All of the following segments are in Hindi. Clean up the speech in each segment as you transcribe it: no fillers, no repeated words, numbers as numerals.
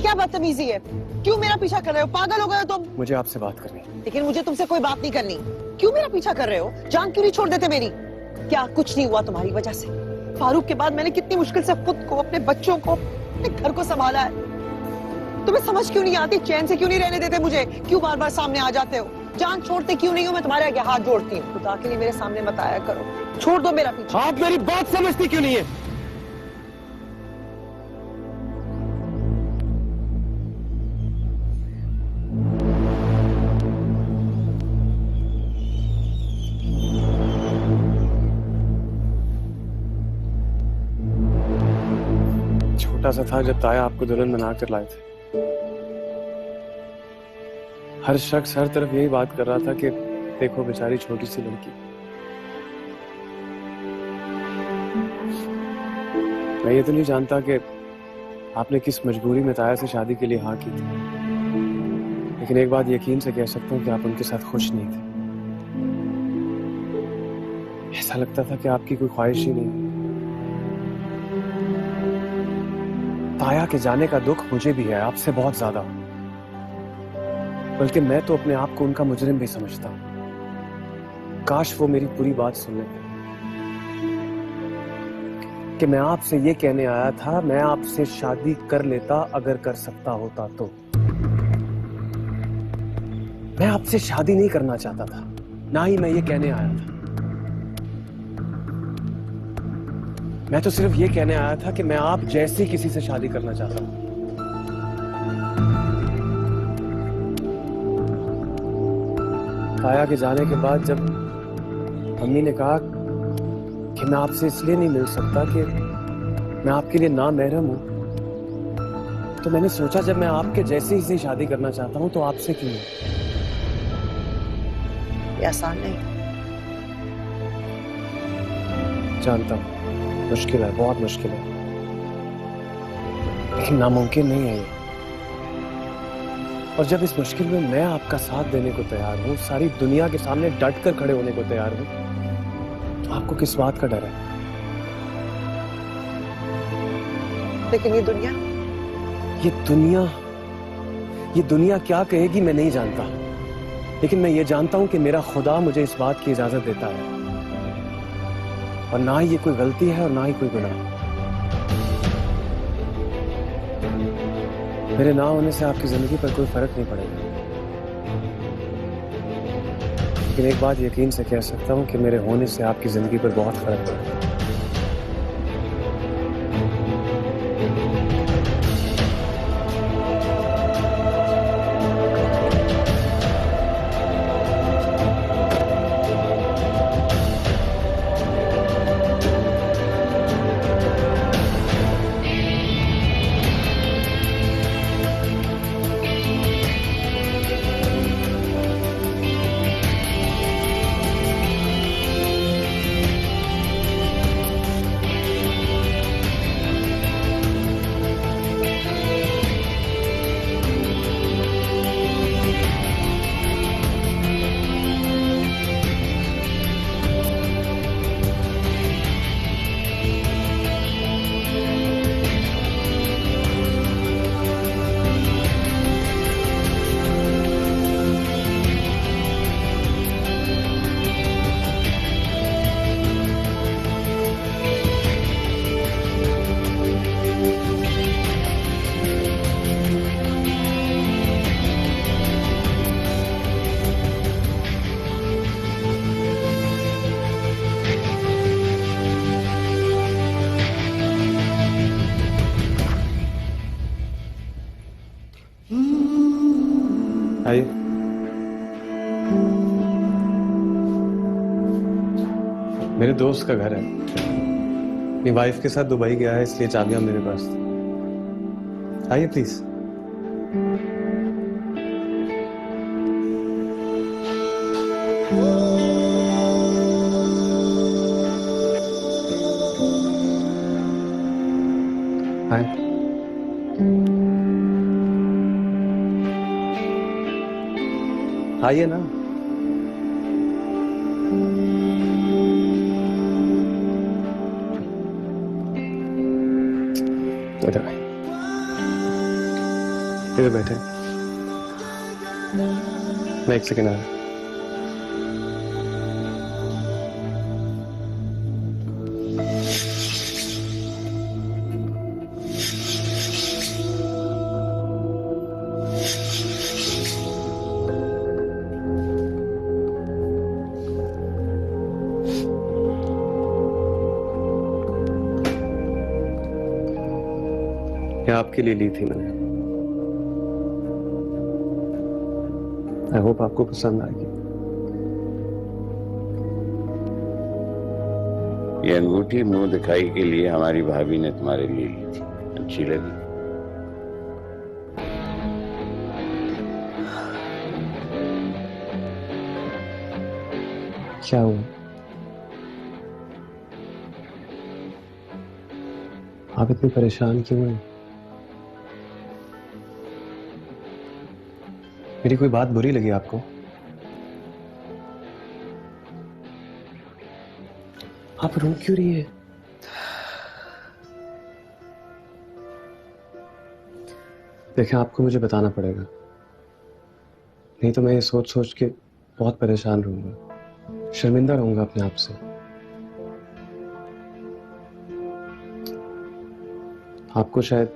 क्या बदतमीजी है? क्यों मेरा पीछा कर रहे हो? पागल हो गए हो तुम? मुझे आपसे बात करनी है। लेकिन मुझे तुमसे कोई बात नहीं करनी। क्यों मेरा पीछा कर रहे हो? जान क्यों नहीं छोड़ देते मेरी? क्या कुछ नहीं हुआ तुम्हारी वजह से? फारूक के बाद मैंने कितनी मुश्किल से खुद को, अपने बच्चों को, अपने घर को संभाला है। तुम्हें समझ क्यों नहीं आती? चैन से क्यों नहीं रहने देते मुझे? क्यों बार बार सामने आ जाते हो? जान छोड़ते क्यों नहीं हो? मैं तुम्हारे आगे हाथ जोड़ती हूँ, खुदा के लिए मेरे सामने मत आया करो। छोड़ दो मेरा पीछा। आप मेरी बात समझती क्यों नहीं है? छोटा सा था जब ताया आपको दुल्हन बना कर लाए थे। हर शख्स हर तरफ यही बात कर रहा था कि देखो बेचारी छोटी सी लड़की। मैं ये तो नहीं जानता कि आपने किस मजबूरी में ताया से शादी के लिए हाँ की थी, लेकिन एक बात यकीन से कह सकता हूँ कि आप उनके साथ खुश नहीं थे। ऐसा लगता था कि आपकी कोई ख्वाहिश ही नहीं। ताया के जाने का दुख मुझे भी है, आपसे बहुत ज्यादा, बल्कि मैं तो अपने आप को उनका मुजरिम भी समझता हूं। काश वो मेरी पूरी बात सुन लेते कि मैं आपसे ये कहने आया था, मैं आपसे शादी कर लेता अगर कर सकता होता तो। मैं आपसे शादी नहीं करना चाहता था, ना ही मैं ये कहने आया था। मैं तो सिर्फ ये कहने आया था कि मैं आप जैसी किसी से शादी करना चाहता हूं। ताया के जाने के बाद जब मम्मी ने कहा कि मैं आपसे इसलिए नहीं मिल सकता कि मैं आपके लिए ना महरम हूं, तो मैंने सोचा जब मैं आपके जैसे ही से शादी करना चाहता हूं तो आपसे क्यों नहीं? ये आसान नहीं। जानता हूं मुश्किल है, बहुत मुश्किल है, लेकिन नामुमकिन नहीं है ये। और जब इस मुश्किल में मैं आपका साथ देने को तैयार हूं, सारी दुनिया के सामने डट कर खड़े होने को तैयार हूं, तो आपको किस बात का डर है? लेकिन ये दुनिया क्या कहेगी मैं नहीं जानता, लेकिन मैं ये जानता हूं कि मेरा खुदा मुझे इस बात की इजाजत देता है, और ना ही ये कोई गलती है और ना ही कोई गुनाह। मेरे ना होने से आपकी जिंदगी पर कोई फर्क नहीं पड़ेगा, लेकिन एक बात यकीन से कह सकता हूं कि मेरे होने से आपकी जिंदगी पर बहुत फर्क पड़ेगा। आइए। मेरे दोस्त का घर है, अपनी वाइफ के साथ दुबई गया है, इसलिए चाबियां मेरे पास थी। आइए प्लीज। आइए। आइए ना। इधर आइए। इधर बैठे, मैं 1 सेकेंड आ रहा हूं। ये आपके लिए ली थी मैंने। आई होप आपको पसंद आएगी। ये अंगूठी मुंह दिखाई के लिए हमारी भाभी ने तुम्हारे लिए ली थी, अच्छी लगी? क्या हुआ? आप इतनी परेशान क्यों हैं? मेरी कोई बात बुरी लगी आपको? आप रो क्यों रही है? देखें, आपको मुझे बताना पड़ेगा, नहीं तो मैं ये सोच सोच के बहुत परेशान रहूंगा, शर्मिंदा रहूंगा अपने आप से। आपको शायद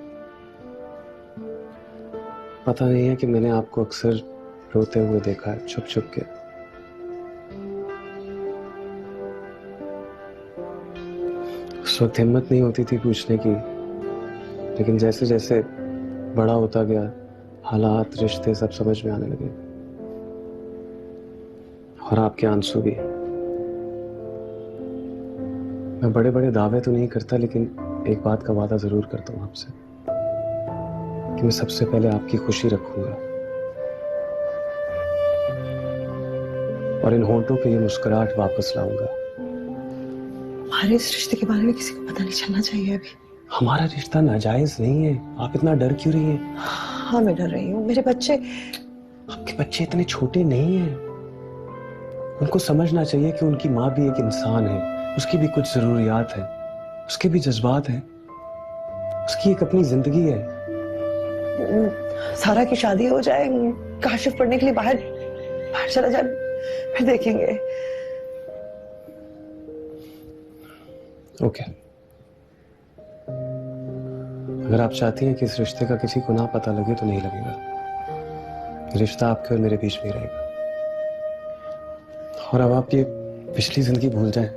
पता नहीं है कि मैंने आपको अक्सर रोते हुए देखा है, छुप छुप के। उस वक्त हिम्मत नहीं होती थी पूछने की, लेकिन जैसे जैसे बड़ा होता गया, हालात, रिश्ते सब समझ में आने लगे, और आपके आंसू भी। मैं बड़े बड़े दावे तो नहीं करता, लेकिन एक बात का वादा जरूर करता हूं आपसे, कि मैं सबसे पहले आपकी खुशी रखूंगा, और इन होंठों पे ये मुस्कुराहट वापस लाऊंगा। हमारे इस रिश्ते के बारे में किसी को पता नहीं चलना चाहिए अभी। हमारा रिश्ता नाजायज नहीं है, आप इतना डर क्यों रही हैं? हाँ, मैं डर रही हूँ। मेरे बच्चे, आपके बच्चे इतने छोटे नहीं हैं, उनको समझना चाहिए कि उनकी माँ भी एक इंसान है, उसकी भी कुछ जरूरियात है, उसके भी जज्बात हैं, उसकी एक अपनी जिंदगी है। सारा की शादी हो जाए, काशिफ पढ़ने के लिए बाहर बाहर चला जाए, फिर देखेंगे। ओके, अगर आप चाहती हैं कि इस रिश्ते का किसी को ना पता लगे तो नहीं लगेगा। रिश्ता आपके और मेरे बीच में ही रहेगा। और अब आप ये पिछली जिंदगी भूल जाएं।